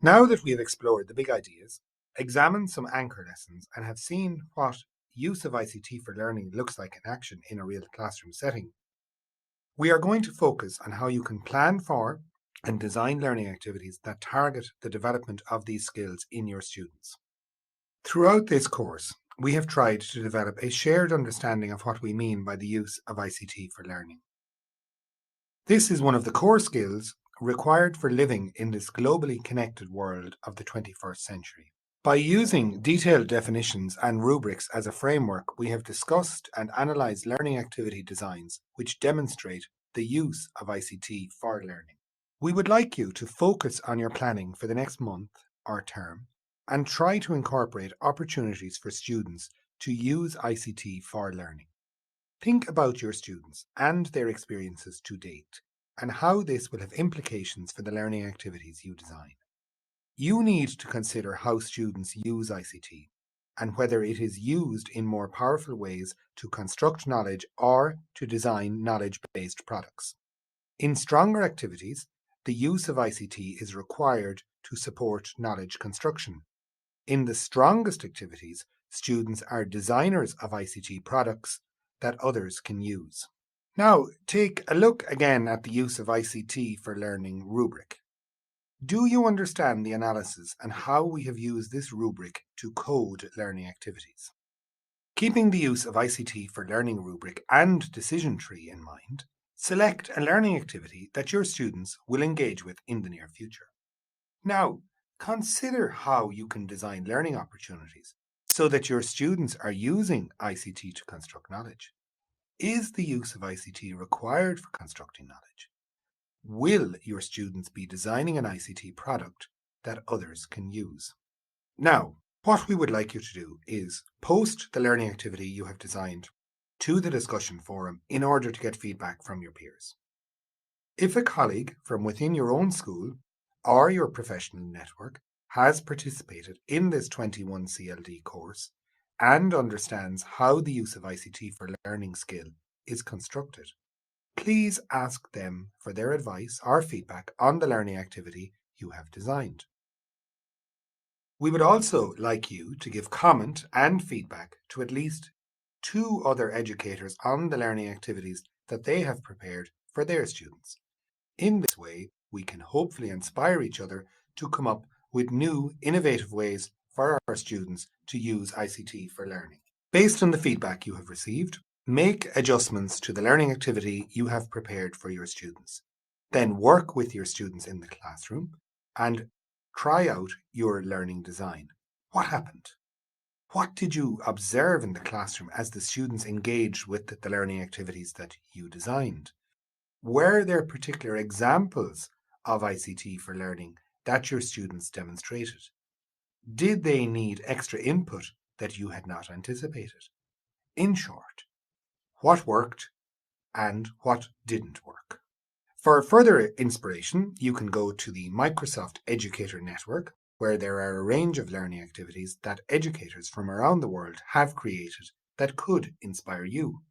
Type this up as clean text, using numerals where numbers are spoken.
Now that we have explored the big ideas, examined some anchor lessons, and have seen what use of ICT for learning looks like in action in a real classroom setting, we are going to focus on how you can plan for and design learning activities that target the development of these skills in your students. Throughout this course, we have tried to develop a shared understanding of what we mean by the use of ICT for learning. This is one of the core skills required for living in this globally connected world of the 21st century. By using detailed definitions and rubrics as a framework, we have discussed and analysed learning activity designs which demonstrate the use of ICT for learning. We would like you to focus on your planning for the next month or term and try to incorporate opportunities for students to use ICT for learning. Think about your students and their experiences to date and how this will have implications for the learning activities you design. You need to consider how students use ICT and whether it is used in more powerful ways to construct knowledge or to design knowledge-based products. In stronger activities, the use of ICT is required to support knowledge construction. In the strongest activities, students are designers of ICT products that others can use. Now, take a look again at the use of ICT for learning rubric. Do you understand the analysis and how we have used this rubric to code learning activities? Keeping the use of ICT for learning rubric and decision tree in mind, select a learning activity that your students will engage with in the near future. Now, consider how you can design learning opportunities so that your students are using ICT to construct knowledge. Is the use of ICT required for constructing knowledge? Will your students be designing an ICT product that others can use? Now, what we would like you to do is post the learning activity you have designed to the discussion forum in order to get feedback from your peers. If a colleague from within your own school or your professional network has participated in this 21 CLD course and understands how the use of ICT for learning skill is constructed, please ask them for their advice or feedback on the learning activity you have designed. We would also like you to give comment and feedback to at least 2 other educators on the learning activities that they have prepared for their students. In this way, we can hopefully inspire each other to come up with new, innovative ways for our students to use ICT for learning. Based on the feedback you have received, make adjustments to the learning activity you have prepared for your students. Then work with your students in the classroom and try out your learning design. What happened? What did you observe in the classroom as the students engaged with the learning activities that you designed? Were there particular examples of ICT for learning that your students demonstrated? Did they need extra input that you had not anticipated? In short, what worked and what didn't work. For further inspiration, you can go to the Microsoft Educator Network, where there are a range of learning activities that educators from around the world have created that could inspire you.